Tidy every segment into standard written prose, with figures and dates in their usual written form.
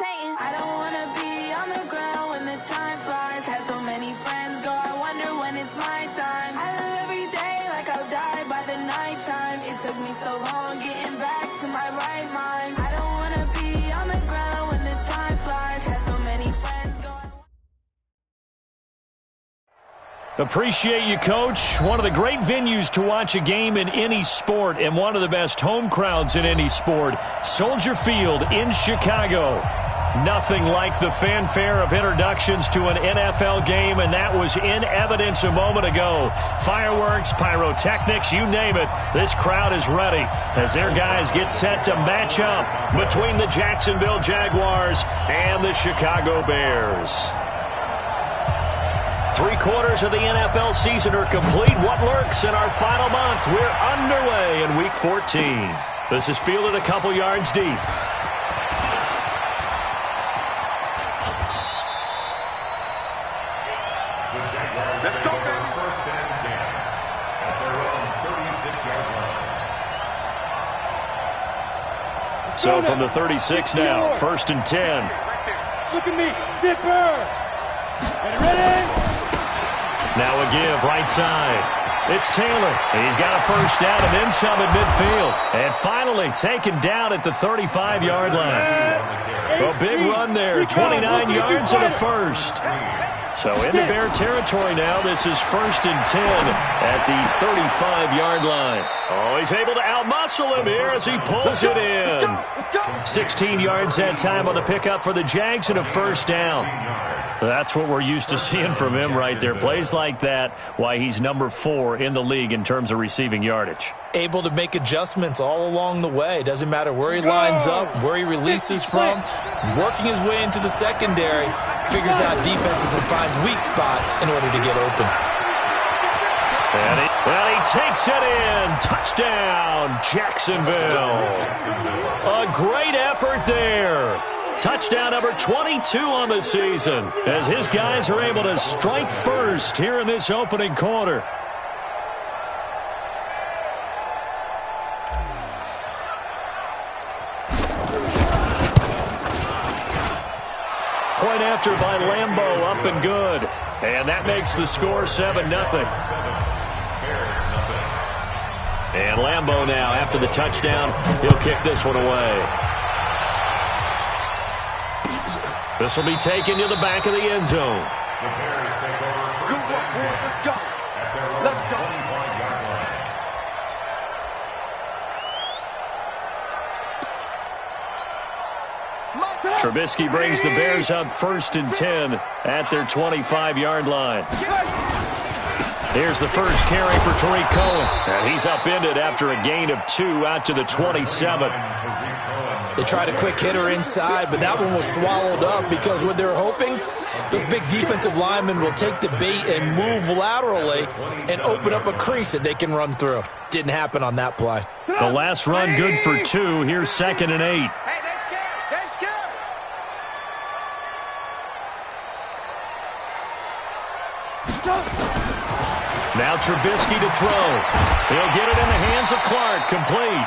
levitating. I don't wanna be on the ground when the time flies. Had so many friends go, I wonder when it's my time. I live every day like I'll die by the nighttime. It took me so long getting back to my right mind. I don't wanna be on the ground when the time flies. Had so many friends go. Appreciate you, Coach. One of the great venues to watch a game in any sport and one of the best home crowds in any sport. Soldier Field in Chicago. Nothing like the fanfare of introductions to an NFL game, and that was in evidence a moment ago. Fireworks, pyrotechnics, you name it. This crowd is ready as their guys get set to match up between the Jacksonville Jaguars and the Chicago Bears. 3/4 of the NFL season are complete. What lurks in our final month? We're underway in Week 14. This is fielded a couple yards deep. Let's go, baby. First and 10 at their own 36-yard line. So from the 36 now, first and 10. Look at me, zipper. Ready? Now a give, right side. It's Taylor. He's got a first down and then some at midfield. And finally taken down at the 35-yard line. A big run there, 29 yards and a first. So into Bear territory now. This is first and 10 at the 35-yard line. Oh, he's able to outmuscle him here as he pulls it in. 16 yards that time on the pickup for the Jags and a first down. That's what we're used to seeing from him right there. Plays like that, why he's number 4 in the league in terms of receiving yardage. Able to make adjustments all along the way. Doesn't matter where he lines up, where he releases from. Working his way into the secondary. Figures out defenses and finds weak spots in order to get open. And he takes it in. Touchdown, Jacksonville. A great effort there. Touchdown number 22 on the season as his guys are able to strike first here in this opening quarter. Point after by Lambeau, up and good. And that makes the score 7-0. And Lambeau now, after the touchdown, he'll kick this one away. This will be taken to the back of the end zone. The Bears take over first and 10 at their own 25-yard line. Trubisky brings the Bears up first and 10 at their 25-yard line. Here's the first carry for Tariq Cohen. And he's upended after a gain of 2 out to the 27. They tried a quick hitter inside, but that one was swallowed up because what they're hoping, those big defensive linemen will take the bait and move laterally and open up a crease that they can run through. Didn't happen on that play. The last run good for 2. Here's 2nd and 8. Hey, they're scared. They're scared. Now Trubisky to throw. He'll get it in the hands of Clark. Complete.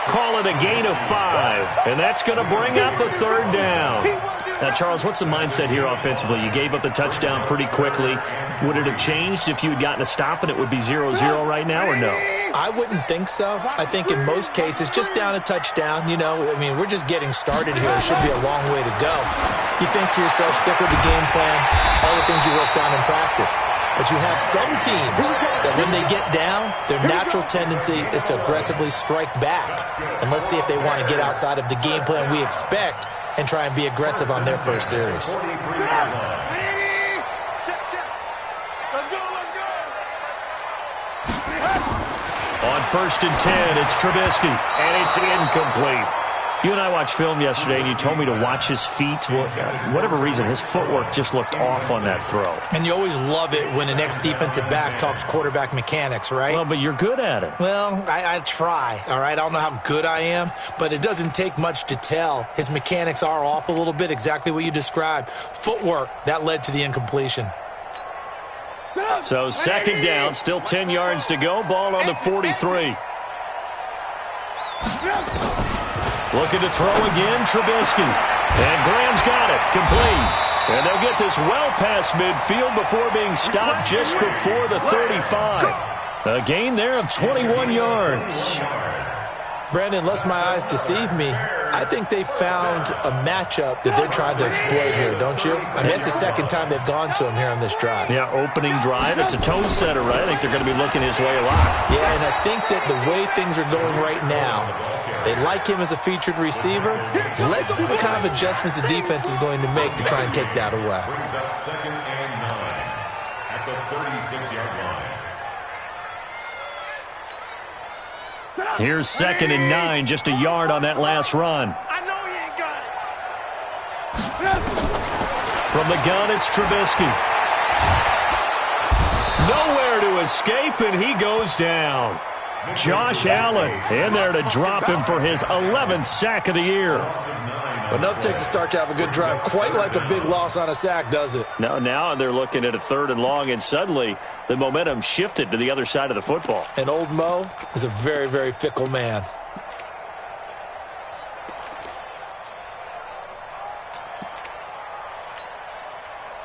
Call it a gain of 5. And that's going to bring up the 3rd down. Now, Charles, what's the mindset here offensively? You gave up the touchdown pretty quickly. Would it have changed if you had gotten a stop and it would be 0-0 right now, or no? I wouldn't think so. I think in most cases, just down a touchdown, we're just getting started here. It should be a long way to go. You think to yourself, stick with the game plan, all the things you worked on in practice. But you have some teams that when they get down, their natural tendency is to aggressively strike back. And let's see if they want to get outside of the game plan we expect and try and be aggressive on their first series. On first and 10, it's Trubisky, and it's incomplete. You and I watched film yesterday, and you told me to watch his feet. Well, for whatever reason, his footwork just looked off on that throw. And you always love it when an ex-defensive back talks quarterback mechanics, right? Well, but you're good at it. Well, I try, all right? I don't know how good I am, but it doesn't take much to tell. His mechanics are off a little bit, exactly what you described. Footwork, that led to the incompletion. So 2nd down, still 10 yards to go. Ball on the 43. Looking to throw again, Trubisky. And Graham's got it. Complete. And they'll get this well past midfield before being stopped just before the 35. A gain there of 21 yards. Brandon, lest my eyes deceive me, I think they found a matchup that they're trying to exploit here, don't you? I mean, it's the second time they've gone to him here on this drive. Yeah, opening drive. It's a tone setter, right? I think they're going to be looking his way a lot. Yeah, and I think that the way things are going right now, they like him as a featured receiver. Let's see what kind of adjustments the defense is going to make to try and take that away. Brings up 2nd and 9 at the 36-yard line. Here's 2nd and 9, just a yard on that last run. I know he ain't got it. From the gun, it's Trubisky. Nowhere to escape, and he goes down. Josh Allen in there to drop him for his 11th sack of the year. But nothing takes a start to have a good drive quite like a big loss on a sack, does it? Now they're looking at a 3rd and long, and suddenly the momentum shifted to the other side of the football. And old Mo is a very, very fickle man.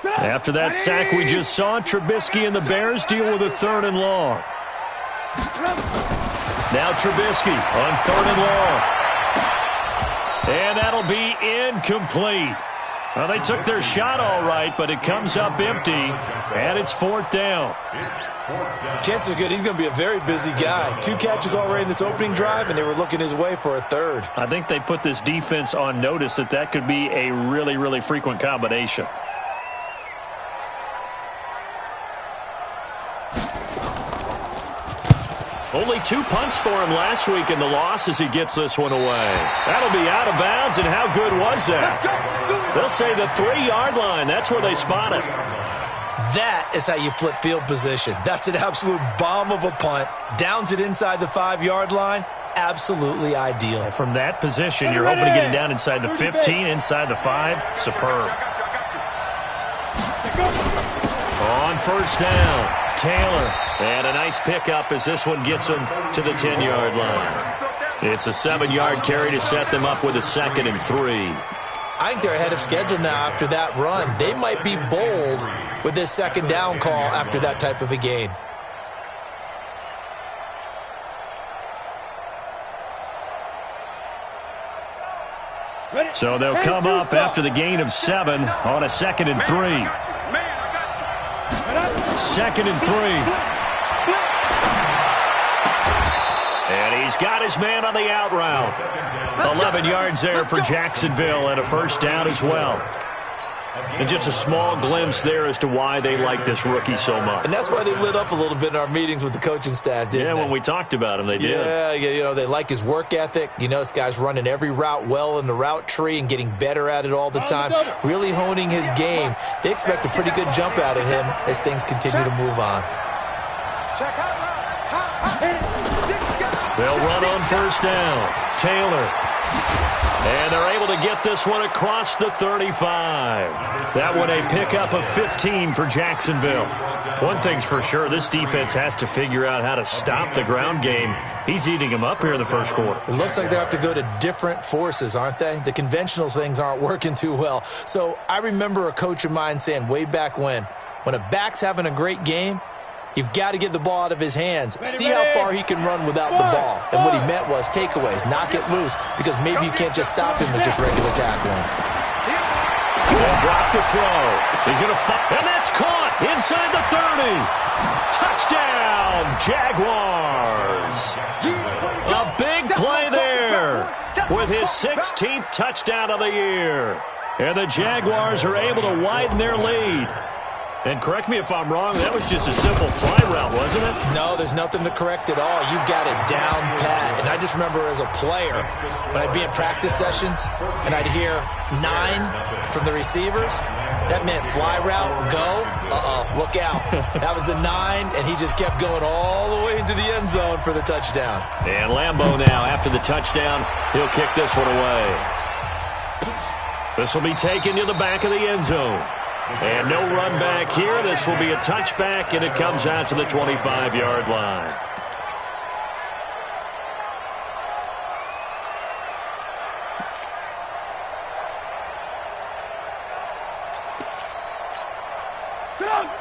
After that sack we just saw, Trubisky and the Bears deal with a 3rd and long. Now Trubisky on 3rd and long. And that'll be incomplete. Well, they took their shot all right, but it comes up empty, and it's 4th down. Chances are good he's going to be a very busy guy. 2 catches already in this opening drive, and they were looking his way for a 3rd. I think they put this defense on notice that could be a really, really frequent combination. Only 2 punts for him last week in the loss as he gets this one away. That'll be out of bounds, and how good was that? They'll say the 3-yard line. That's where they spot it. That is how you flip field position. That's an absolute bomb of a punt. Downs it inside the 5-yard line. Absolutely ideal. From that position, you're hoping to get it down inside the 15, inside the 5. Superb. On 1st down, Taylor. And a nice pickup as this one gets him to the 10-yard line. It's a 7-yard carry to set them up with a 2nd and 3. I think they're ahead of schedule now after that run. They might be bold with this 2nd down call after that type of a gain. So they'll come up after the gain of 7 on a 2nd and 3. 2nd and 3. And he's got his man on the out route. 11 yards there for Jacksonville and a 1st down as well. And just a small glimpse there as to why they like this rookie so much. And that's why they lit up a little bit in our meetings with the coaching staff, didn't they? When we talked about him, they did. Yeah, you know, they like his work ethic. You know, this guy's running every route well in the route tree and getting better at it all the time, really honing his game. They expect a pretty good jump out of him as things continue to move on. They'll run on 1st down. Taylor. And they're able to get this one across the 35. That one a pickup of 15 for Jacksonville. One thing's for sure, this defense has to figure out how to stop the ground game. He's eating them up here in the 1st quarter. It looks like they have to go to different forces, aren't they? The conventional things aren't working too well. So I remember a coach of mine saying way back when a back's having a great game, you've got to get the ball out of his hands. See how far he can run without the ball. And what he meant was takeaways, knock it loose, because maybe you can't just stop him with just regular tackling. They'll drop the throw. He's going to fight, and that's caught inside the 30. Touchdown, Jaguars. A big play there with his 16th touchdown of the year. And the Jaguars are able to widen their lead. And correct me if I'm wrong, that was just a simple fly route, wasn't it? No, there's nothing to correct at all. You've got it down pat. And I just remember as a player, when I'd be in practice sessions and I'd hear 9 from the receivers, that meant fly route, go, look out. That was the 9, and he just kept going all the way into the end zone for the touchdown. And Lambeau now, after the touchdown, he'll kick this one away. This will be taken to the back of the end zone. And no run back here. This will be a touchback, and it comes out to the 25-yard line.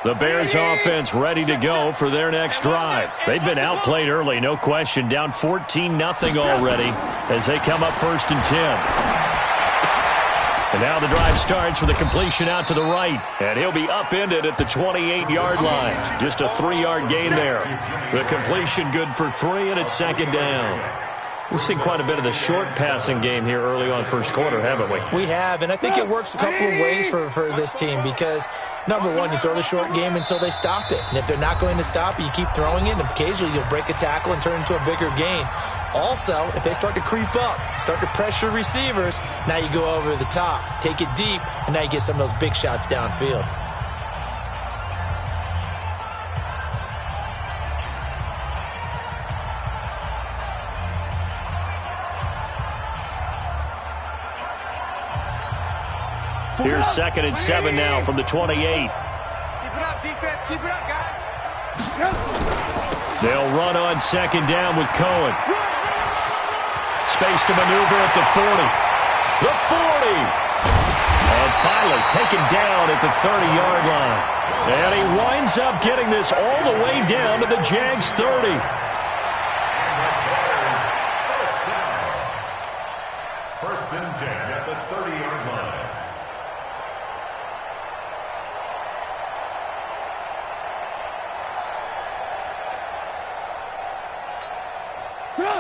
The Bears offense ready to go for their next drive. They've been outplayed early, no question. Down 14-0 already as they come up 1st and 10. And now the drive starts with a completion out to the right. And he'll be upended at the 28-yard line. Just a 3-yard gain there. The completion good for 3, and it's 2nd down. We've seen quite a bit of the short passing game here early on first quarter, haven't we? We have, and I think it works a couple of ways for this team because, number one, you throw the short game until they stop it. And if they're not going to stop it, you keep throwing it, and occasionally you'll break a tackle and turn it into a bigger gain. Also, if they start to creep up, start to pressure receivers, now you go over the top, take it deep, and now you get some of those big shots downfield. Here's 2nd and 7 now from the 28. Keep it up, defense. Keep it up, guys. They'll run on 2nd down with Cohen. Space to maneuver at the 40. The 40. And finally taken down at the 30-yard line. And he winds up getting this all the way down to the Jags 30. First and 10 at the 30-yard line.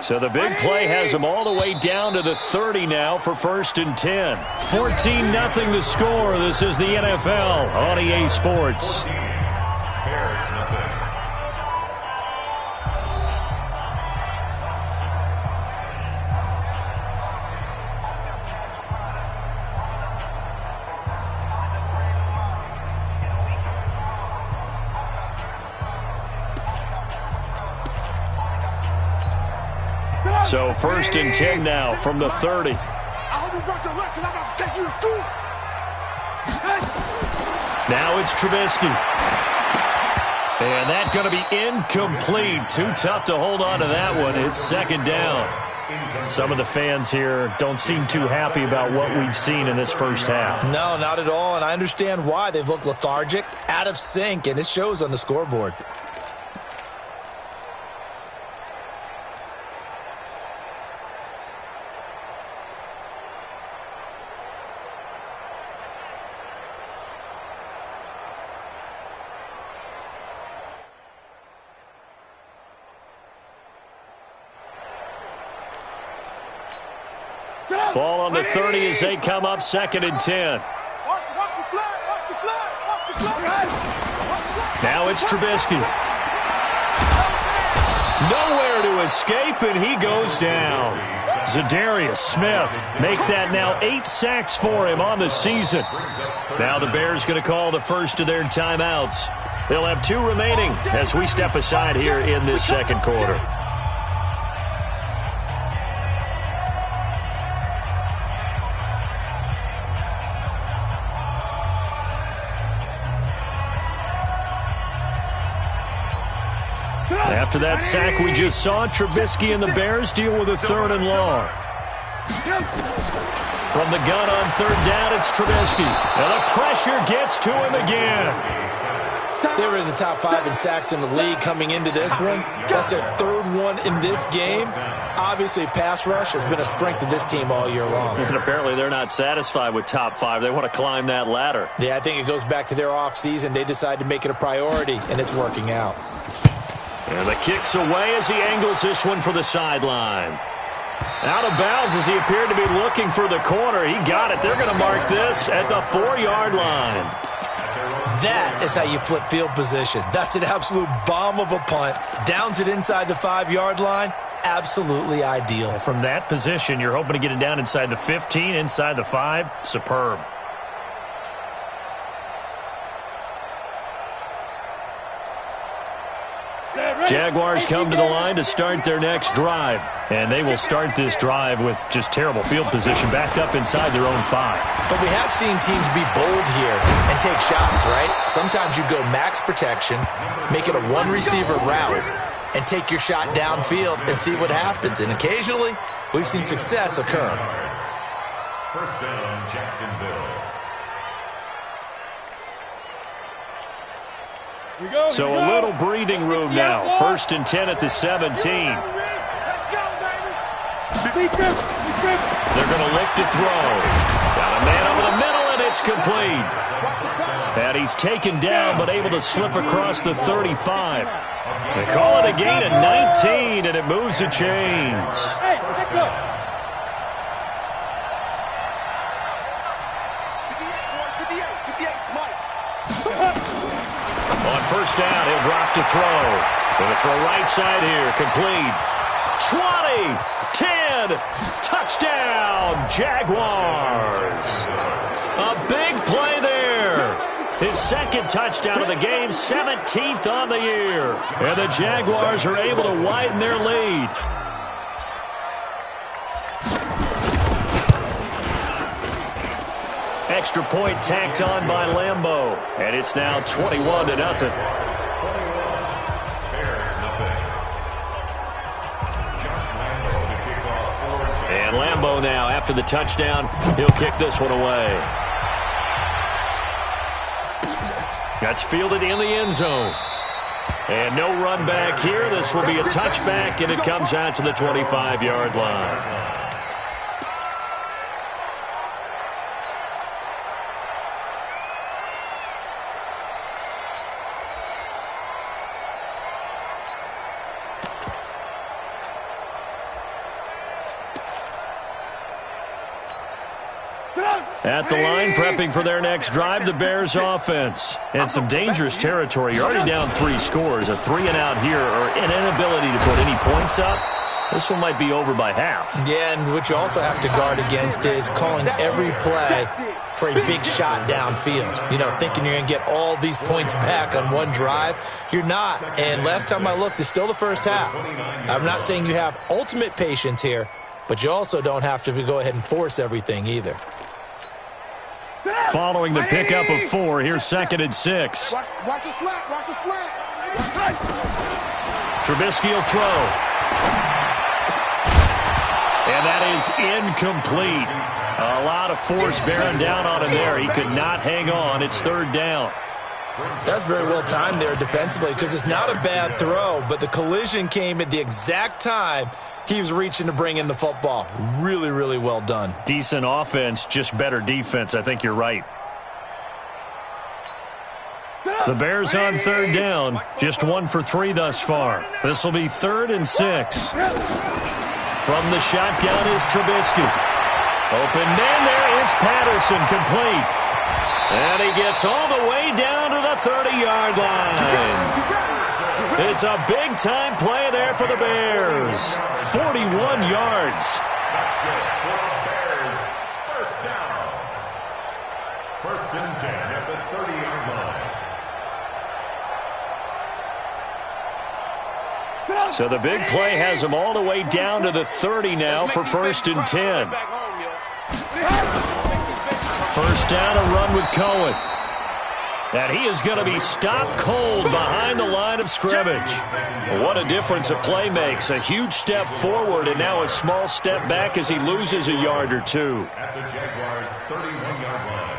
So the big play has them all the way down to the 30 now for 1st and 10. 14-0 the score. This is the NFL on EA Sports. Bears nothing. So 1st and 10 now from the 30. I hope you brought your lunch because I'm about to take you to school. Now it's Trubisky. And that's going to be incomplete. Too tough to hold on to that one. It's 2nd down. Some of the fans here don't seem too happy about what we've seen in this first half. No, not at all, and I understand why. They've looked lethargic, out of sync, and it shows on the scoreboard. Ball on the 30 as they come up 2nd and 10. Watch the flag. Watch the flag. Watch the flag. Now it's Trubisky. Nowhere to escape, and he goes down. Zadarius Smith make that now 8 sacks for him on the season. Now the Bears going to call the first of their timeouts. They'll have 2 remaining as we step aside here in this 2nd quarter. After that sack we just saw, Trubisky and the Bears deal with a 3rd and long. From the gun on 3rd down, it's Trubisky. And the pressure gets to him again. They were in the top 5 in sacks in the league coming into this one. That's their 3rd one in this game. Obviously, pass rush has been a strength of this team all year long. And apparently they're not satisfied with top 5. They want to climb that ladder. Yeah, I think it goes back to their offseason. They decided to make it a priority, and it's working out. And the kick's away as he angles this one for the sideline. Out of bounds as he appeared to be looking for the corner. He got it. They're going to mark this at the 4-yard line. That is how you flip field position. That's an absolute bomb of a punt. Downs it inside the 5-yard line. Absolutely ideal. From that position, you're hoping to get it down inside the 15, inside the 5. Superb. Jaguars come to the line to start their next drive. And they will start this drive with just terrible field position, backed up inside their own 5. But we have seen teams be bold here and take shots, right? Sometimes you go max protection, make it a 1-receiver route, and take your shot downfield and see what happens. And occasionally, we've seen success occur. First down, Jacksonville. So a little breathing room now. 1st and 10 at the 17. They're going to look to throw. Got a man over the middle, and it's complete. And he's taken down, but able to slip across the 35. They call it a gain of 19, and it moves the chains. On 1st down, he'll drop to throw. Going to throw right side here, complete. 20, 10, touchdown, Jaguars. A big play there. His 2nd touchdown of the game, 17th on the year. And the Jaguars are able to widen their lead. Extra point tacked on by Lambeau. And it's now 21-0. And Lambeau now, after the touchdown, he'll kick this one away. That's fielded in the end zone. And no run back here. This will be a touchback, and it comes out to the 25-yard line. At the line, prepping for their next drive, the Bears offense. And some dangerous territory. You're already down 3 scores. A 3-and-out here, or an inability to put any points up. This one might be over by half. Yeah, and what you also have to guard against is calling every play for a big shot downfield. You know, thinking you're going to get all these points back on one drive. You're not. And last time I looked, it's still the first half. I'm not saying you have ultimate patience here, but you also don't have to go ahead and force everything either. Following the pickup of 4, here's 2nd and 6. Watch the slant, watch the slant. Trubisky will throw. And that is incomplete. A lot of force bearing down on him there. He could not hang on. It's 3rd down. That's very well timed there defensively, because it's not a bad throw, but the collision came at the exact time he was reaching to bring in the football. Really, really well done. Decent offense, just better defense. I think you're right. The Bears on 3rd down. Just 1 for 3 thus far. This will be 3rd and 6. From the shotgun is Trubisky. Open man, there is Patterson, complete. And he gets all the way down to the 30-yard line. It's a big-time play there for the Bears. 41 yards. Bears, 1st down. 1st and 10 at the 30-yard line. So the big play has them all the way down to the 30 now for 1st and 10. 1st down, a run with Cohen. And he is going to be stopped cold behind the line of scrimmage. What a difference a play makes. A huge step forward and now a small step back as he loses a yard or 2. At the Jaguars' 31-yard line.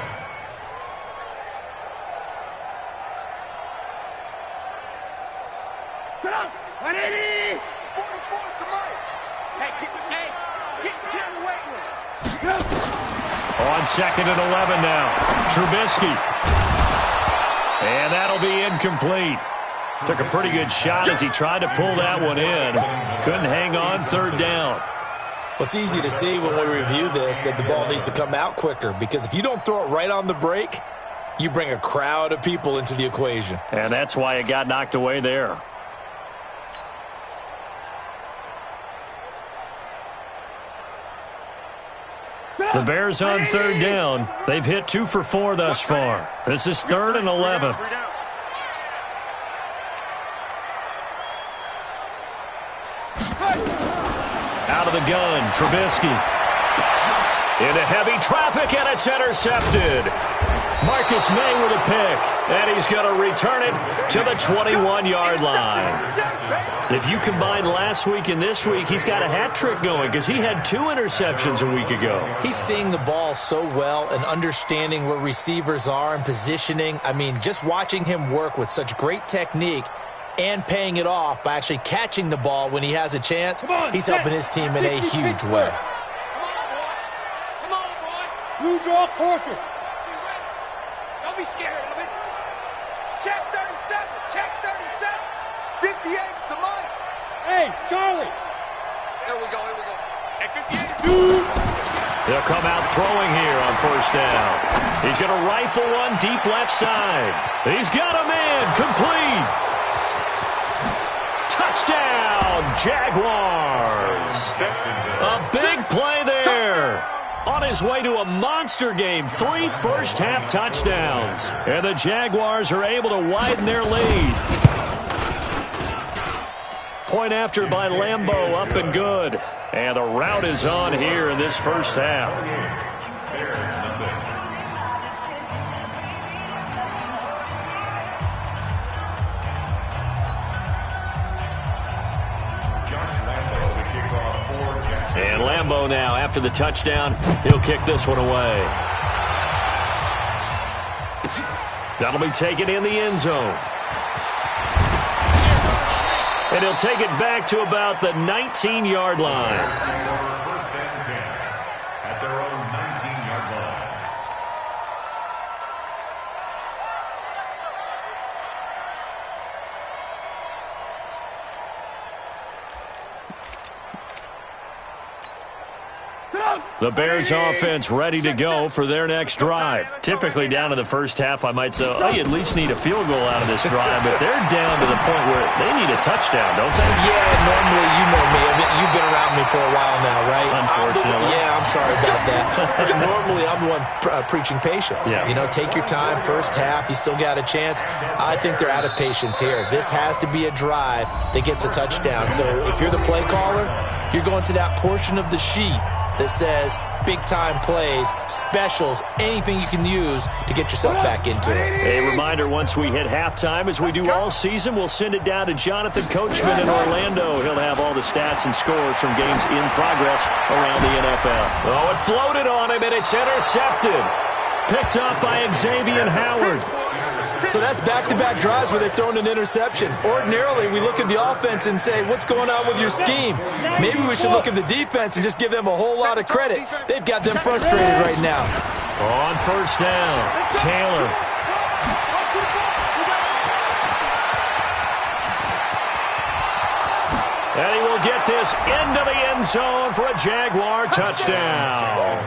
Get up! 180! 44, come on! Hey, get in the weight room. On 2nd and 11 now. Trubisky. And that'll be incomplete. Took a pretty good shot as he tried to pull that one in. Couldn't hang on. 3rd down. Well, it's easy to see when we review this that the ball needs to come out quicker, because if you don't throw it right on the break, you bring a crowd of people into the equation. And that's why it got knocked away there. The Bears on 3rd down. They've hit 2 for 4 thus far. This is 3rd and 11. Out of the gun, Trubisky. Into heavy traffic, and it's intercepted. Marcus May with a pick, and he's going to return it to the 21-yard line. If you combine last week and this week, he's got a hat trick going because he had 2 interceptions a week ago. He's seeing the ball so well and understanding where receivers are and positioning. I mean, just watching him work with such great technique and paying it off by actually catching the ball when he has a chance, he's helping his team in a huge way. Come on, boy. You draw quarters. Don't be scared of it. Check 37. Check 37. 58's the money. Hey, Charlie. Here we go. At 58. They'll come out throwing here on first down. He's going to rifle one deep left side. He's got a man complete. Touchdown, Jaguars. A big play there. On his way to a monster game, 3 first-half touchdowns. And the Jaguars are able to widen their lead. Point after by Lambeau, up and good. And the route is on here in this first half. And Lambeau now, after the touchdown, he'll kick this one away. That'll be taken in the end zone. And he'll take it back to about the 19-yard line. First and 10 at their own 19-yard line. The Bears offense ready to go for their next drive. Typically down in the first half, I might say, oh, you at least need a field goal out of this drive, but they're down to the point where they need a touchdown, don't they? Yeah, normally, you know me. I mean, you've been around me for a while now, right? Unfortunately. I'm sorry about that. Normally, I'm the one preaching patience. Yeah. You know, take your time. First half, you still got a chance. I think they're out of patience here. This has to be a drive that gets a touchdown. So if you're the play caller, you're going to that portion of the sheet that says big-time plays, specials, anything you can use to get yourself back into it. A reminder, once we hit halftime, as we do all season, we'll send it down to Jonathan Coachman in Orlando. He'll have all the stats and scores from games in progress around the NFL. Oh, it floated on him, and it's intercepted. Picked up by Xavier Howard. So that's back-to-back drives where they've thrown an interception. Ordinarily, we look at the offense and say, what's going on with your scheme? Maybe we should look at the defense and just give them a whole lot of credit. They've got them frustrated right now. On first down, Taylor. And he will get this into the end zone for a Jaguar touchdown.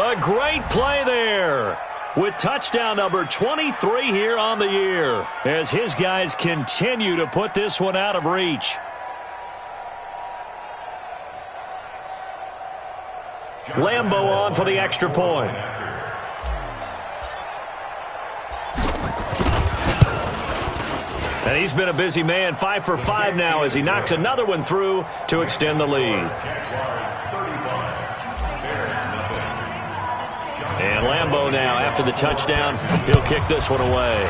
A great play there, with touchdown number 23 here on the year, as his guys continue to put this one out of reach. Lambeau on for the extra point. And he's been a busy man, 5 for 5 now as he knocks another one through to extend the lead. And Lambeau now, after the touchdown, he'll kick this one away.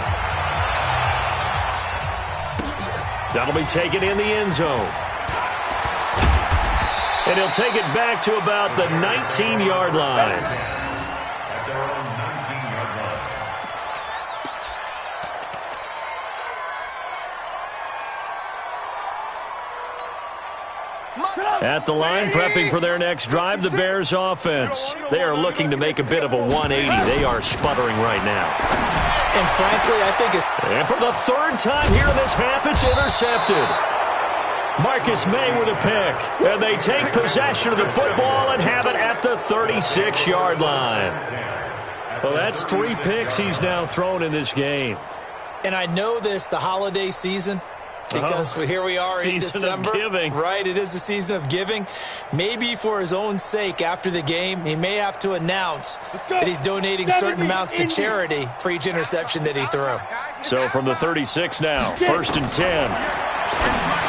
That'll be taken in the end zone. And he'll take it back to about the 19-yard line. At their own 19-yard line. At the line, prepping for their next drive, the Bears offense. They are looking to make a bit of a 180. They are sputtering right now. And frankly, I think it's... And for the third time here in this half, it's intercepted. Marcus May with a pick. And they take possession of the football and have it at the 36-yard line. Well, that's 3 picks he's now thrown in this game. And I know this, the holiday season, because here we are in December. Season of giving. Right, it is the season of giving. Maybe for his own sake, after the game, he may have to announce that he's donating certain amounts to charity for each interception that he threw. So from the 36 now, 1st and 10.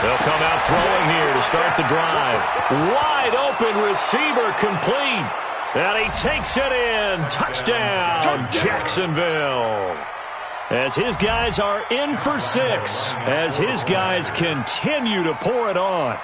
They'll come out throwing here to start the drive. Wide open receiver complete. And he takes it in. Touchdown, Jacksonville. As his guys are in for 6. As his guys continue to pour it on.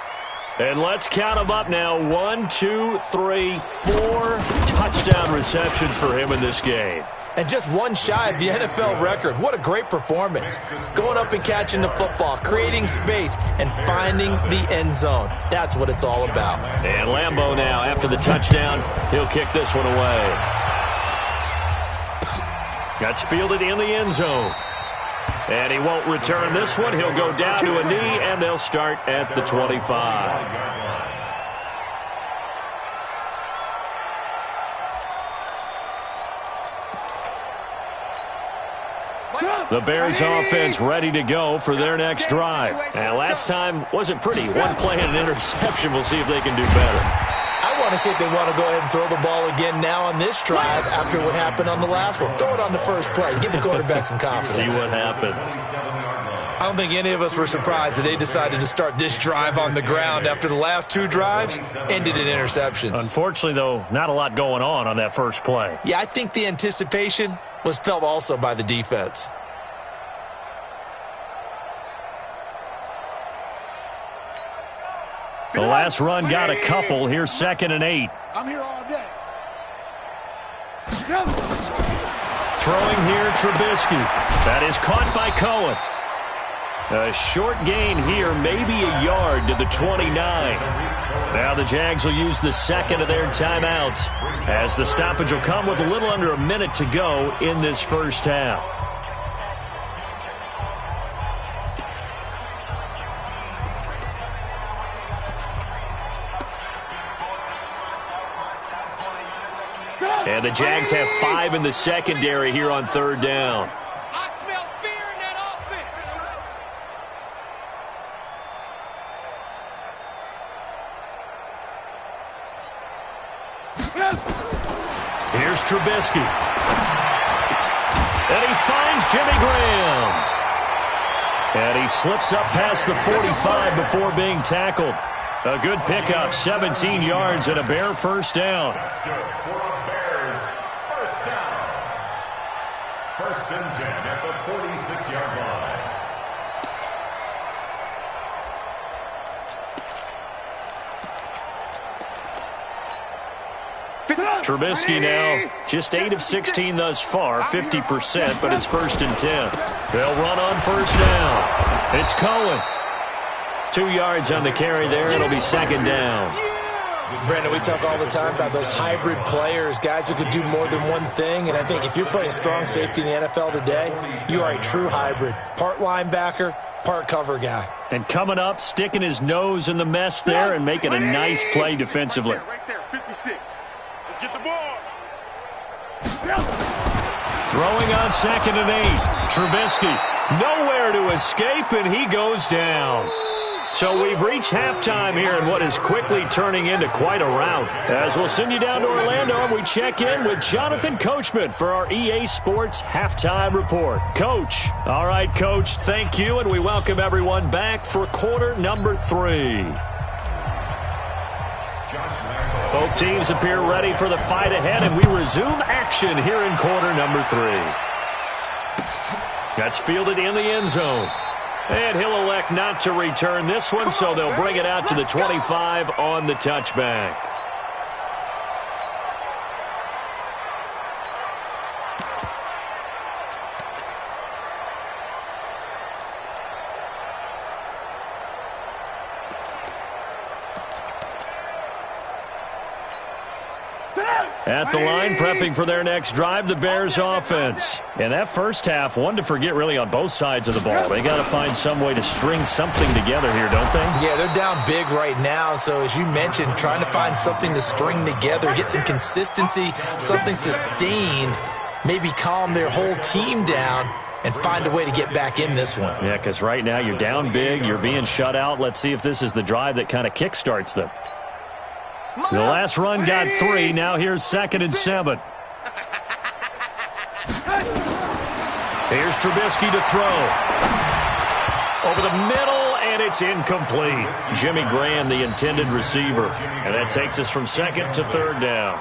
And let's count them up now. 1, 2, 3, 4 touchdown receptions for him in this game. And just one shy of the NFL record. What a great performance. Going up and catching the football, creating space, and finding the end zone. That's what it's all about. And Lambeau now, after the touchdown, he'll kick this one away. That's fielded in the end zone. And he won't return this one. He'll go down to a knee, and they'll start at the 25. The Bears offense ready to go for their next drive. And last time wasn't pretty. One play and an interception. We'll see if they can do better. I want to see if they want to go ahead and throw the ball again now on this drive after what happened on the last one. Throw it on the first play. Give the quarterback some confidence. See what happens. I don't think any of us were surprised that they decided to start this drive on the ground after the last 2 drives ended in interceptions. Unfortunately, though, not a lot going on that first play. Yeah, I think the anticipation was felt also by the defense. The last run got a couple. Here's 2nd and 8. I'm here all day. Throwing here, Trubisky. That is caught by Cohen. A short gain here, maybe a yard to the 29. Now the Jags will use the second of their timeouts, as the stoppage will come with a little under a minute to go in this first half. And the Jags have 5 in the secondary here on 3rd down. I smell fear in that offense. Here's Trubisky. And he finds Jimmy Graham. And he slips up past the 45 before being tackled. A good pickup, 17 yards and a Bear first down. First and 10 at the 46-yard line. Trubisky now just 8 of 16 thus far, 50%, but it's 1st and 10. They'll run on 1st down. It's Cohen. 2 yards on the carry there. It'll be 2nd down. Brandon, we talk all the time about those hybrid players, guys who could do more than one thing, and I think if you're playing strong safety in the NFL today, you are a true hybrid. Part linebacker, part cover guy. And coming up, sticking his nose in the mess there and making a nice play defensively. Right there, 56. Let's get the ball. Throwing on 2nd and 8. Trubisky, nowhere to escape, and he goes down. So we've reached halftime here in what is quickly turning into quite a rout. As we'll send you down to Orlando, and we check in with Jonathan Coachman for our EA Sports Halftime Report. Coach. All right, Coach, thank you, and we welcome everyone back for quarter number 3. Both teams appear ready for the fight ahead, and we resume action here in quarter number 3. That's fielded in the end zone. And he'll elect not to return this one, so they'll bring it out to the 25 on the touchback. At the line, prepping for their next drive, the Bears offense. And that first half, one to forget really on both sides of the ball. They got to find some way to string something together here, don't they? Yeah, they're down big right now. So as you mentioned, trying to find something to string together, get some consistency, something sustained, maybe calm their whole team down and find a way to get back in this one. Yeah, because right now you're down big, you're being shut out. Let's see if this is the drive that kind of kickstarts them. The last run got 3. Now here's 2nd and 7. Here's Trubisky to throw. Over the middle, and it's incomplete. Jimmy Graham, the intended receiver. And that takes us from 2nd to 3rd down.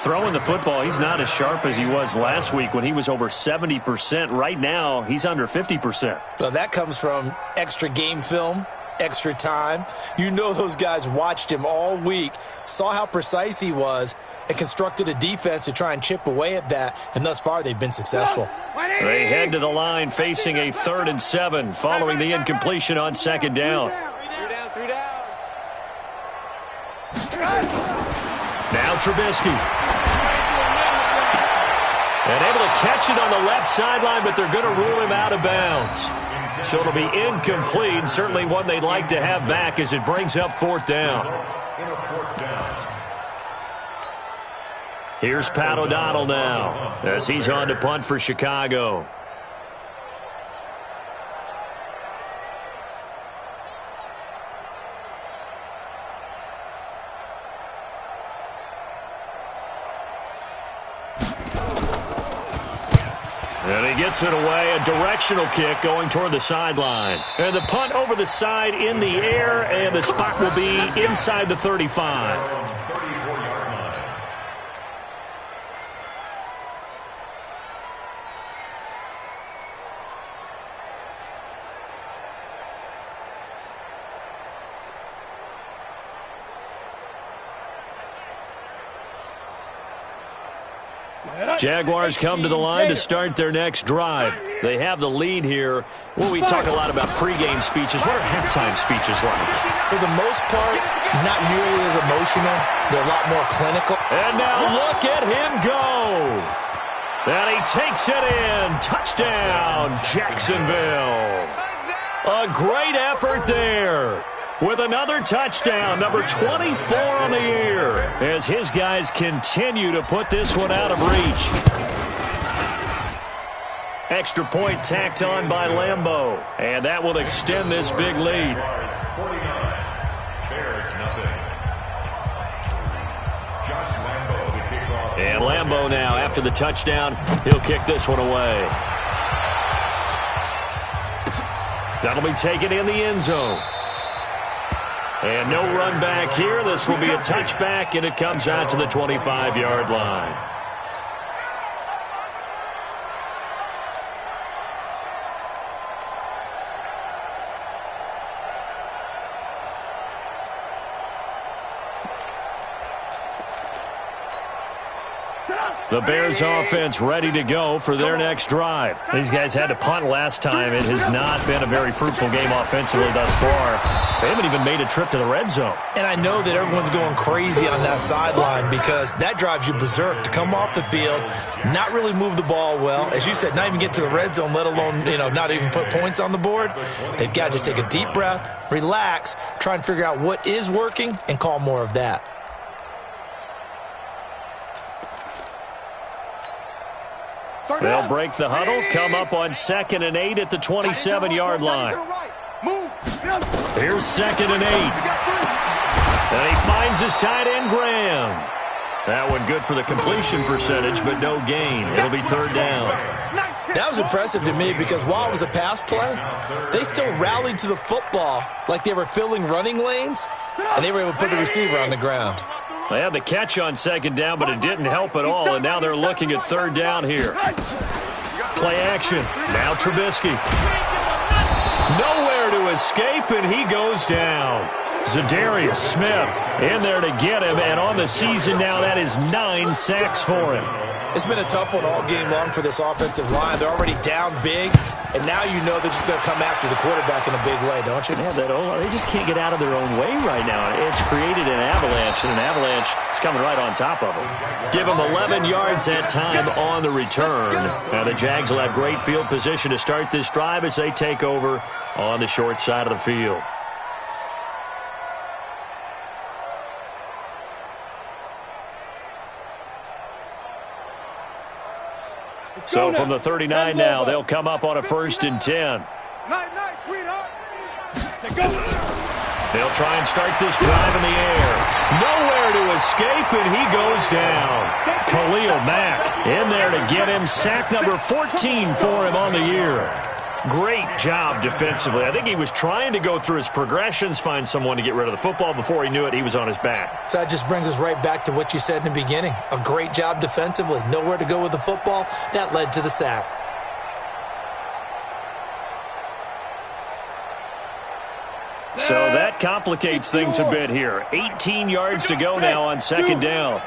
Throwing the football, he's not as sharp as he was last week when he was over 70%. Right now, he's under 50%. Well, that comes from extra game film, extra time. You know those guys watched him all week, saw how precise he was, and constructed a defense to try and chip away at that, and thus far they've been successful. They head to the line facing a 3rd and 7 following the incompletion on 2nd down. Three down. Now Trubisky. And able to catch it on the left sideline, but they're going to rule him out of bounds. So it'll be incomplete, certainly one they'd like to have back as it brings up 4th down. Here's Pat O'Donnell now as he's on to punt for Chicago. And he gets it away, a directional kick going toward the sideline. And the punt over the side in the air, and the spot will be inside the 35. Jaguars come to the line to start their next drive. They have the lead here. Well, we talk a lot about pregame speeches. What are halftime speeches like? For the most part, not nearly as emotional. They're a lot more clinical. And now look at him go. And he takes it in. Touchdown, Jacksonville. A great effort there. With another touchdown, number 24 on the year, as his guys continue to put this one out of reach. Extra point tacked on by Lambeau, and that will extend this big lead. And Lambeau now, after the touchdown, he'll kick this one away. That'll be taken in the end zone. And no run back here. This will be a touchback, and it comes out to the 25-yard line. The Bears offense ready to go for their next drive. These guys had to punt last time. It has not been a very fruitful game offensively thus far. They haven't even made a trip to the red zone. And I know that everyone's going crazy on that sideline because that drives you berserk to come off the field, not really move the ball well. As you said, not even get to the red zone, let alone, not even put points on the board. They've got to just take a deep breath, relax, try and figure out what is working, and call more of that. They'll break the huddle, come up on 2nd and 8 at the 27-yard line. Here's 2nd and 8. And he finds his tight end, Graham. That one good for the completion percentage, but no gain. It'll be 3rd down. That was impressive to me because while it was a pass play, they still rallied to the football like they were filling running lanes, and they were able to put the receiver on the ground. They had the catch on 2nd down, but it didn't help at all, and now they're looking at 3rd down here. Play action. Now Trubisky. Nowhere to escape, and he goes down. Zadarius Smith in there to get him, and on the season now, that is 9 sacks for him. It's been a tough one all game long for this offensive line. They're already down big, and now you know they're just going to come after the quarterback in a big way, don't you? Yeah, they just can't get out of their own way right now. It's created an avalanche, and an avalanche is coming right on top of them. Give them 11 yards that time on the return. Now the Jags will have great field position to start this drive as they take over on the short side of the field. So from the 39 now, they'll come up on a 1st and 10. Night, sweetheart. They'll try and start this drive in the air. Nowhere to escape, and he goes down. Khalil Mack in there to get him. Sack number 14 for him on the year. Great job defensively. I think he was trying to go through his progressions, find someone to get rid of the football. Before he knew it, he was on his back. So that just brings us right back to what you said in the beginning. A great job defensively. Nowhere to go with the football. That led to the sack. So that complicates things a bit here. 18 yards to go now on second down.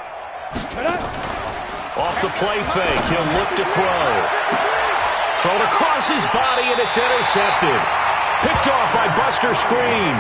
Off the play fake, he'll look to throw. Thrown across his body, and it's intercepted. Picked off by Buster Screen.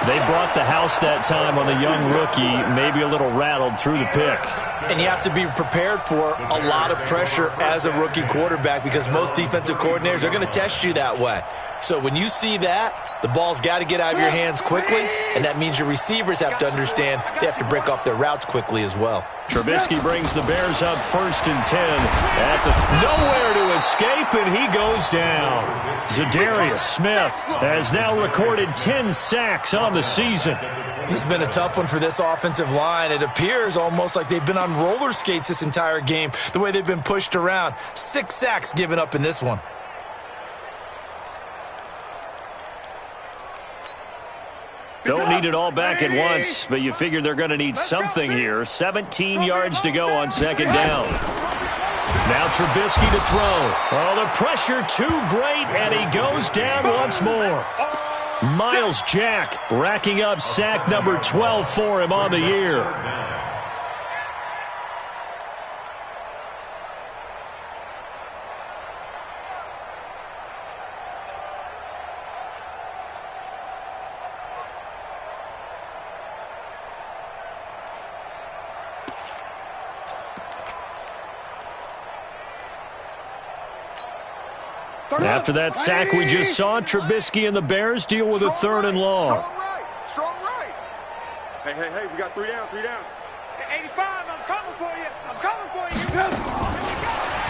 They brought the house that time on the young rookie, maybe a little rattled through the pick. And you have to be prepared for a lot of pressure as a rookie quarterback because most defensive coordinators are going to test you that way. So when you see that, the ball's got to get out of your hands quickly, and that means your receivers have to understand they have to break off their routes quickly as well. Trubisky brings the Bears up 1st and 10. At the nowhere to escape, and he goes down. Zadarius Smith has now recorded 10 sacks on the season. This has been a tough one for this offensive line. It appears almost like they've been on roller skates this entire game, the way they've been pushed around. 6 sacks given up in this one. Don't need it all back at once, but you figure they're going to need something here. 17 yards to go on second down. Now Trubisky to throw. Oh, the pressure too great, and he goes down once more. Miles Jack racking up sack number 12 for him on the year. After that sack we just saw, Trubisky and the Bears deal with a 3rd and long. Strong right. Hey, we got 3 down. 85, I'm coming for you.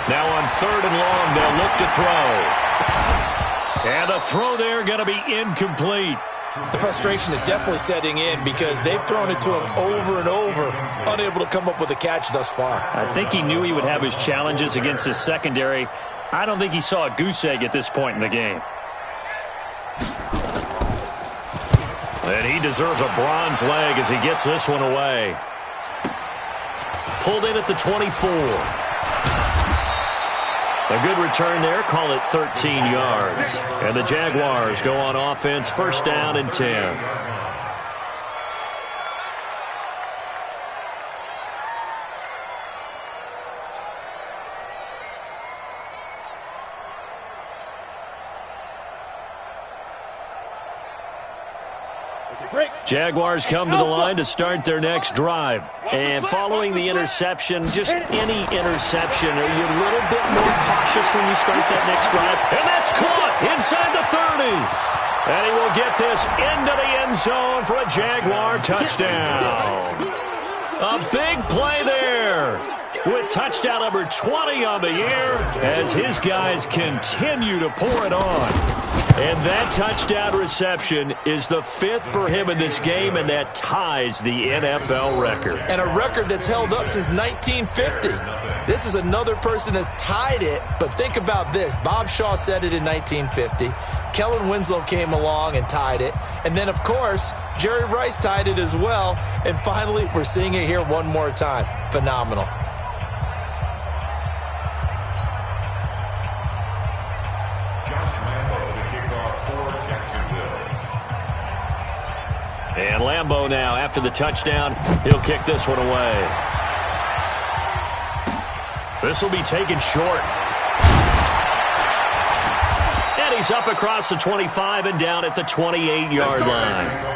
Now on 3rd and long, they'll look to throw. And the throw there going to be incomplete. The frustration is definitely setting in because they've thrown it to him over and over, unable to come up with a catch thus far. I think he knew he would have his challenges against his secondary. I don't think he saw a goose egg at this point in the game. And he deserves a bronze leg as he gets this one away. Pulled in at the 24. A good return there. Call it 13 yards. And the Jaguars go on offense, 1st down and 10. Jaguars come to the line to start their next drive. And following the interception, just any interception, are you a little bit more cautious when you start that next drive? And that's caught inside the 30. And he will get this into the end zone for a Jaguar touchdown. A big play there with touchdown number 20 on the year as his guys continue to pour it on. And that touchdown reception is the 5th for him in this game, and that ties the NFL record. And a record that's held up since 1950. This is another person that's tied it, but think about this. Bob Shaw said it in 1950. Kellen Winslow came along and tied it. And then, of course, Jerry Rice tied it as well. And finally, we're seeing it here one more time. Phenomenal. And Lambeau now, after the touchdown, he'll kick this one away. This will be taken short. And he's up across the 25 and down at the 28-yard line.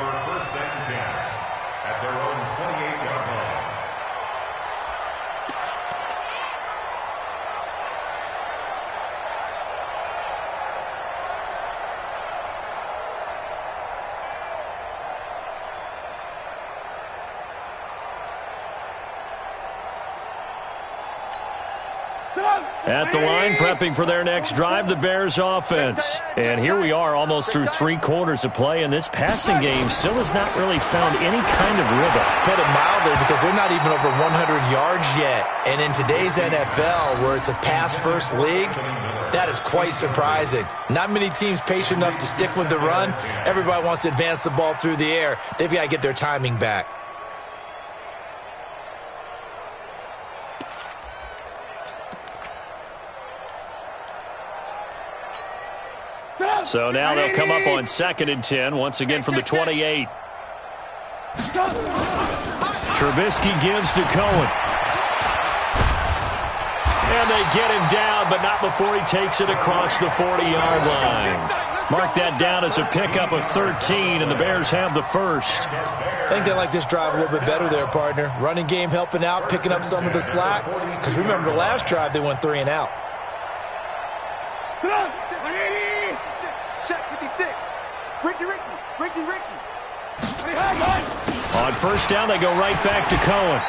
At the line, prepping for their next drive, the Bears offense. And here we are almost through 3 quarters of play, and this passing game still has not really found any kind of rhythm. Put it mildly, because they're not even over 100 yards yet. And in today's NFL, where it's a pass-first league, that is quite surprising. Not many teams patient enough to stick with the run. Everybody wants to advance the ball through the air. They've got to get their timing back. So now they'll come up on 2nd and 10, once again from the 28. Trubisky gives to Cohen. And they get him down, but not before he takes it across the 40-yard line. Mark that down as a pickup of 13, and the Bears have the first. I think they like this drive a little bit better there, partner. Running game helping out, picking up some of the slack. Because remember, the last drive they went 3 and out. Check 56. Ricky. On first down, they go right back to Cohen.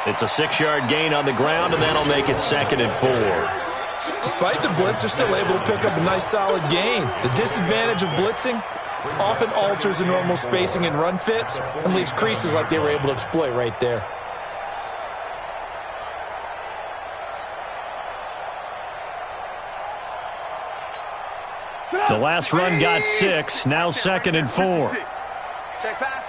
It's a 6-yard gain on the ground, and that'll make it 2nd and 4. Despite the blitz, they're still able to pick up a nice, solid gain. The disadvantage of blitzing often alters the normal spacing and run fits and leaves creases like they were able to exploit right there. The last run got 6, now 2nd and 4. Check pass.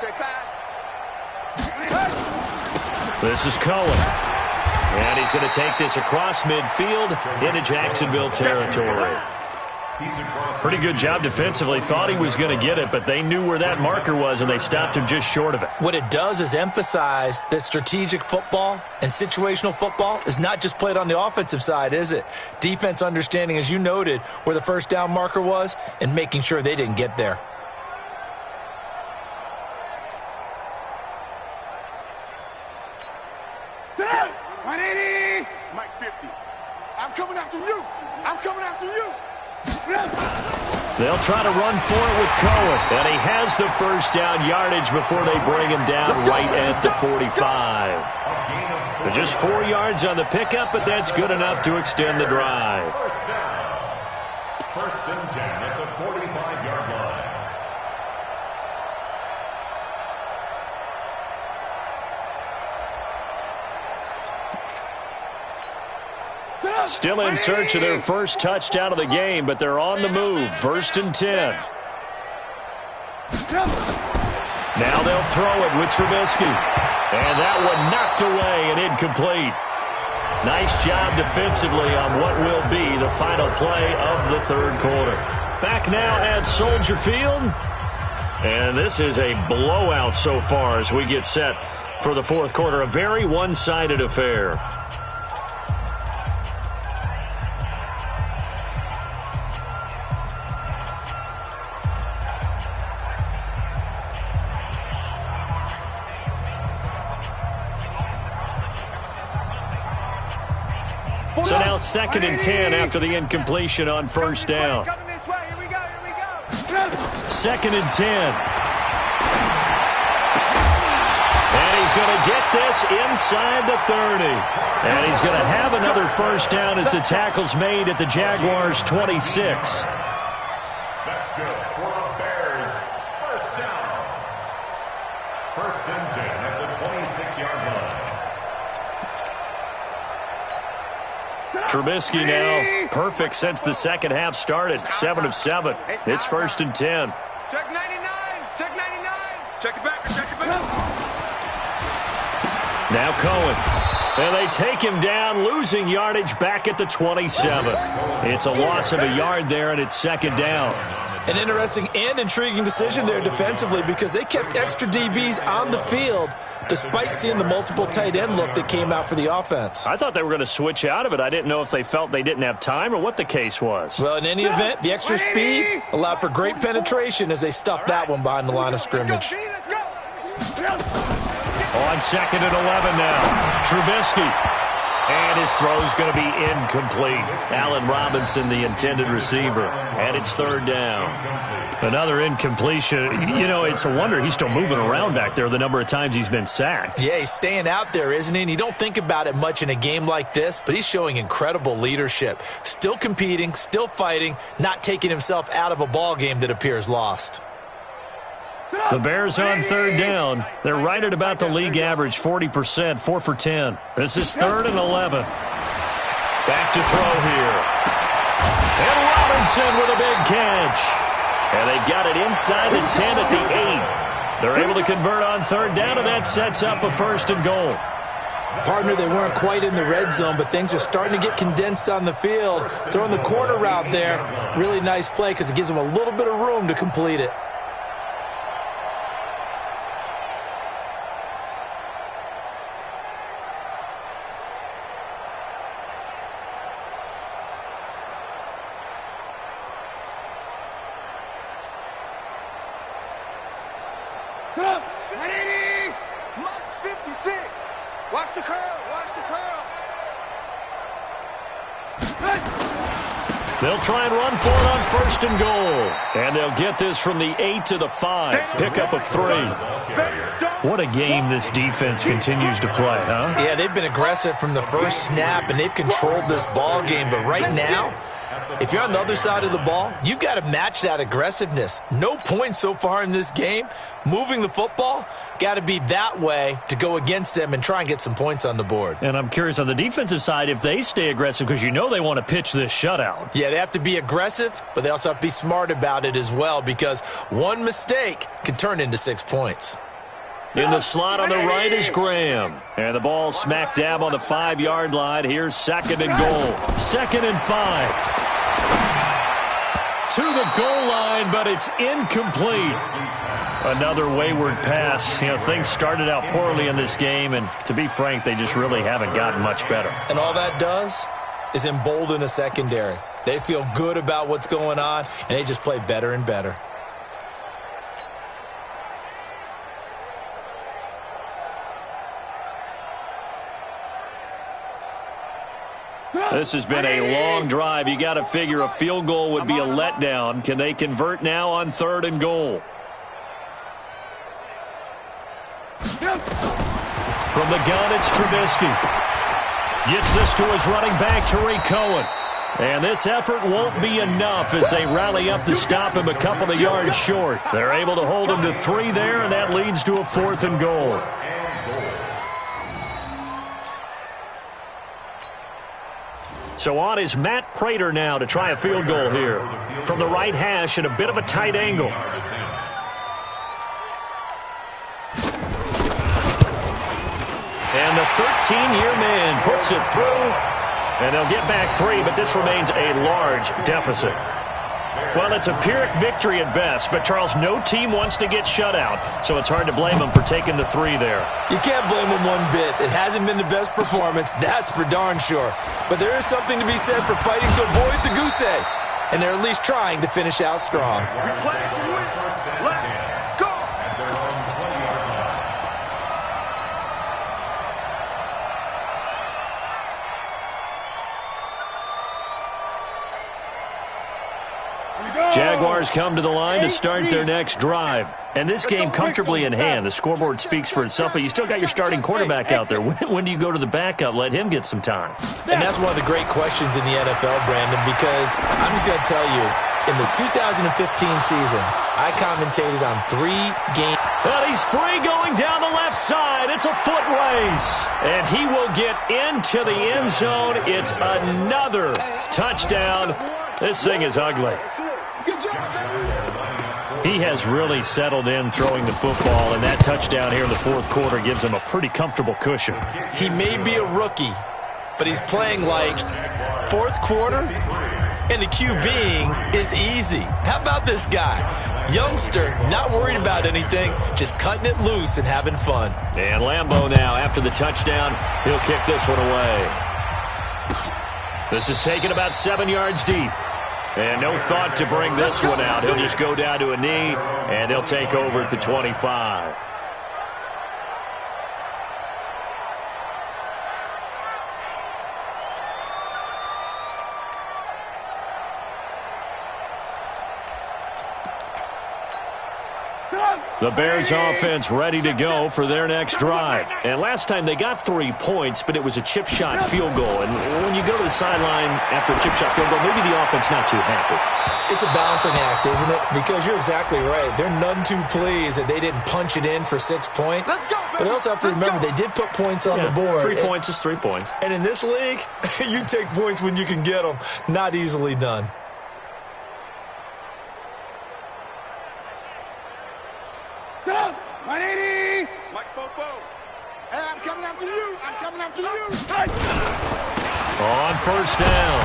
This is Cohen. And he's going to take this across midfield into Jacksonville territory. Pretty good job defensively. Thought he was going to get it, but they knew where that marker was, and they stopped him just short of it. What it does is emphasize that strategic football and situational football is not just played on the offensive side, is it? Defense understanding, as you noted, where the first down marker was and making sure they didn't get there. Mike 50. I'm coming after you. They'll try to run for it with Cohen, and he has the first down yardage before they bring him down right at the 45. But just 4 yards on the pickup, but that's good enough to extend the drive. First down. 1st and 10 at the 45-yard line. Still in search of their first touchdown of the game, but they're on the move. 1st and 10. Now they'll throw it with Trubisky. And that one knocked away and incomplete. Nice job defensively on what will be the final play of the 3rd quarter. Back now at Soldier Field. And this is a blowout so far as we get set for the 4th quarter. A very one-sided affair. So now 2nd and 10 after the incompletion on first down. 2nd and 10. And he's going to get this inside the 30. And he's going to have another first down as the tackle's made at the Jaguars' 26. That's good for the Bears. First down. 1st and 10 at the 26-yard line. Trubisky now perfect since the second half started. 7 of 7. It's 1st and 10. Check 99. Check it back. Now Cohen. And they take him down, losing yardage back at the 27. It's a loss of a yard there, and it's 2nd down. An interesting and intriguing decision there defensively, because they kept extra DBs on the field despite seeing the multiple tight end look that came out for the offense. I thought they were going to switch out of it. I didn't know if they felt they didn't have time or what the case was. Well, in any event, the extra speed allowed for great penetration as they stuffed that one behind the line of scrimmage. Let's go. On 2nd and 11 now. Trubisky. And his throw's going to be incomplete. Allen Robinson, the intended receiver. And it's third down. Another incompletion. You know, it's a wonder he's still moving around back there the number of times he's been sacked. Yeah, he's staying out there, isn't he? And you don't think about it much in a game like this, but he's showing incredible leadership. Still competing, still fighting, not taking himself out of a ball game that appears lost. The Bears on third down. They're right at about the league average, 40%, 4 for 10. This is 3rd and 11. Back to throw here. And Robinson with a big catch. And they've got it inside the 10 at the 8. They're able to convert on third down, and that sets up a 1st and goal. Partner, they weren't quite in the red zone, but things are starting to get condensed on the field. Throwing the corner route there, really nice play because it gives them a little bit of room to complete it. Watch the curl. Watch the curls. They'll try and run for it on 1st and goal. And they'll get this from the 8 to the 5. Pickup of 3. What a game this defense continues to play, huh? Yeah, they've been aggressive from the first snap, and they've controlled this ball game. But right now, if you're on the other side of the ball, you've got to match that aggressiveness. No points so far in this game. Moving the football, got to be that way to go against them and try and get some points on the board. And I'm curious on the defensive side if they stay aggressive because you know they want to pitch this shutout. Yeah, they have to be aggressive, but they also have to be smart about it as well because one mistake can turn into 6 points. In the slot on the right is Graham. And the ball smack dab on the 5-yard line. Here's 2nd and goal. 2nd and 5. To the goal line, but it's incomplete. Another wayward pass. You know, things started out poorly in this game, and to be frank, they just really haven't gotten much better. And all that does is embolden a secondary. They feel good about what's going on, and they just play better and better. This has been a long drive. You got to figure a field goal would be a letdown. Can they convert now on 3rd and goal? From the gun, it's Trubisky. Gets this to his running back, Tariq Cohen. And this effort won't be enough as they rally up to stop him a couple of yards short. They're able to hold him to 3 there, and that leads to a 4th and goal. So on is Matt Prater now to try a field goal here. From the right hash at a bit of a tight angle. And the 13-year man puts it through. And they'll get back 3, but this remains a large deficit. Well, it's a Pyrrhic victory at best, but, Charles, no team wants to get shut out, so it's hard to blame them for taking the 3 there. You can't blame them one bit. It hasn't been the best performance, that's for darn sure. But there is something to be said for fighting to avoid the goose egg, and they're at least trying to finish out strong. We play to win. Let's go. Jaguars come to the line to start their next drive. And this game comfortably in hand. The scoreboard speaks for itself, but you still got your starting quarterback out there. When do you go to the backup? Let him get some time. And that's one of the great questions in the NFL, Brandon, because I'm just going to tell you, in the 2015 season, I commentated on 3 games. Well, he's free going down the left side. It's a foot race. And he will get into the end zone. It's another touchdown. This thing is ugly. He has really settled in throwing the football, and that touchdown here in the 4th quarter gives him a pretty comfortable cushion. He may be a rookie, but he's playing like 4th quarter, and the QBing is easy. How about this guy? Youngster, not worried about anything, just cutting it loose and having fun. And Lambeau now, after the touchdown, he'll kick this one away. This is taken about 7 yards deep. And no thought to bring this one out. He'll just go down to a knee, and he'll take over at the 25. The Bears offense ready to go for their next drive. And last time they got 3 points, but it was a chip shot field goal. And when you go to the sideline after a chip shot field goal, maybe the offense not too happy. It's a balancing act, isn't it? Because you're exactly right. They're none too pleased that they didn't punch it in for 6 points. But they also have to remember they did put points on the board. 3 points is 3 points. And in this league, you take points when you can get them. Not easily done. Go! 180! Mike Bobo. Hey, I'm coming after you. I'm coming after you. On first down,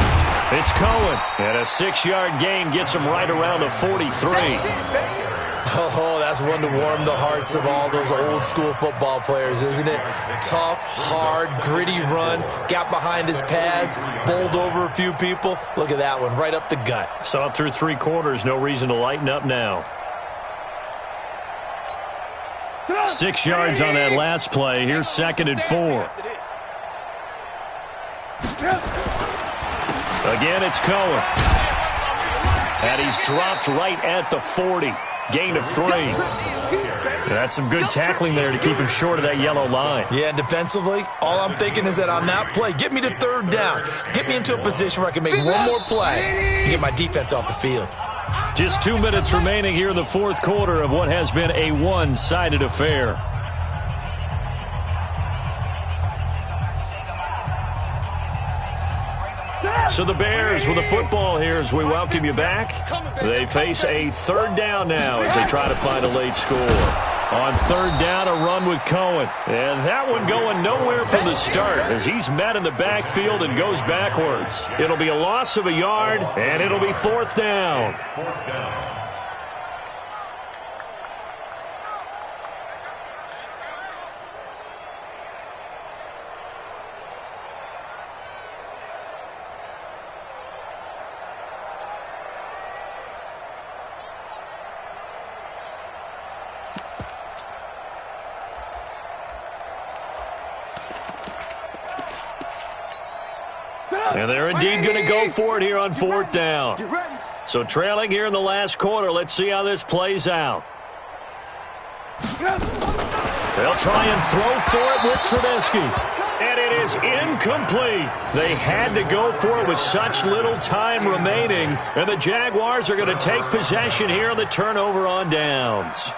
it's Cohen. And a 6-yard gain gets him right around the 43. Oh, that's one to warm the hearts of all those old school football players, isn't it? Tough, hard, gritty run, got behind his pads, bowled over a few people. Look at that one, right up the gut. So up through 3 quarters, no reason to lighten up now. 6 yards on that last play. Here's 2nd and 4. Again, it's Cohen. And he's dropped right at the 40. Gain of 3. That's some good tackling there to keep him short of that yellow line. Yeah, and defensively, all I'm thinking is that on that play, get me to 3rd down. Get me into a position where I can make one more play and get my defense off the field. Just 2 minutes remaining here in the 4th quarter of what has been a one-sided affair. So the Bears with the football here as we welcome you back. They face a 3rd down now as they try to find a late score. On 3rd down, a run with Cohen. And that one going nowhere from the start as he's met in the backfield and goes backwards. It'll be a loss of a yard, and it'll be 4th down. And they're indeed going to go for it here on 4th down. So trailing here in the last quarter, let's see how this plays out. They'll try and throw for it with Trubisky. And it is incomplete. They had to go for it with such little time remaining. And the Jaguars are going to take possession here on the turnover on downs.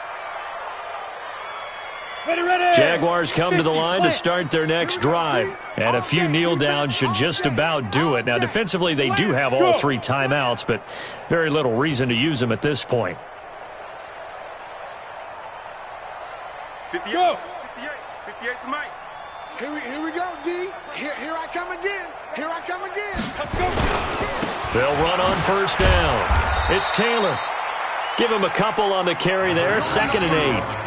Jaguars come to the line to start their next drive. And a few kneel downs should just about do it. Now, defensively, they do have all 3 timeouts, but very little reason to use them at this point. 58 to Mike. Here we go, D. Here I come again. Here I come again. Let's go. They'll run on 1st down. It's Taylor. Give him a couple on the carry there. 2nd and 8.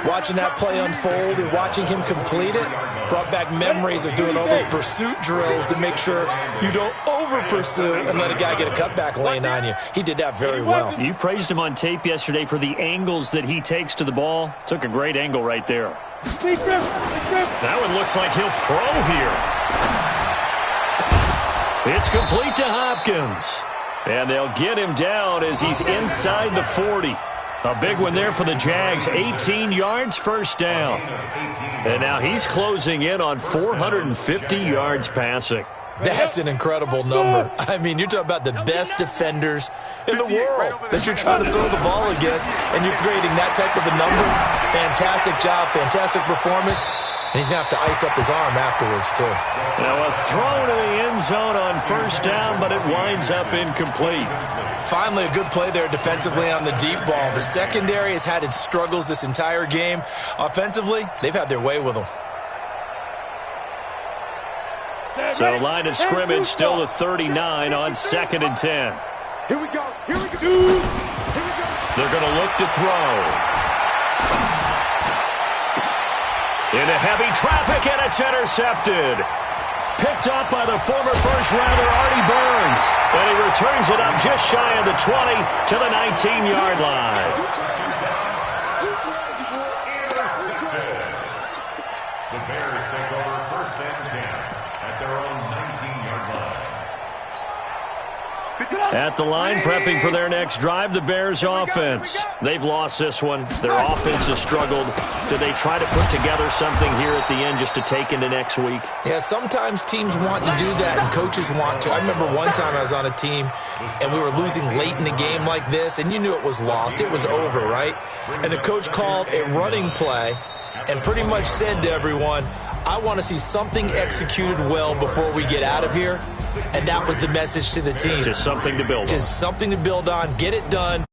Watching that play unfold and watching him complete it brought back memories of doing all those pursuit drills to make sure you don't over-pursue and let a guy get a cutback lane on you. He did that very well. You praised him on tape yesterday for the angles that he takes to the ball. Took a great angle right there. That one looks like he'll throw here. It's complete to Hopkins. And they'll get him down as he's inside the 40. A big one there for the Jags. 18 yards, 1st down. And now he's closing in on 450 yards passing. That's an incredible number. I mean, you're talking about the best defenders in the world that you're trying to throw the ball against, and you're creating that type of a number. Fantastic job, fantastic performance. And he's going to have to ice up his arm afterwards, too. Now a throw to the end zone on 1st down, but it winds up incomplete. Finally, a good play there defensively on the deep ball. The secondary has had its struggles this entire game. Offensively, they've had their way with them. So line of scrimmage still the 39 on 2nd and 10. Here we go. Here we go. They're going to look to throw. Into heavy traffic, and it's intercepted. Picked up by the former first-rounder Artie Burns. And he returns it up just shy of the 20 to the 19-yard line. The Bears take over 1st and 10 at their own 19-yard line. At the line, prepping for their next drive, the Bears offense. They've lost this one. Their offense has struggled. Do they try to put together something here at the end just to take into next week? Yeah, sometimes teams want to do that and coaches want to. I remember one time I was on a team and we were losing late in the game like this, and you knew it was lost. It was over, right? And the coach called a running play and pretty much said to everyone, I want to see something executed well before we get out of here. And that was the message to the team. Just something to build on. Just something to build on. Get it done.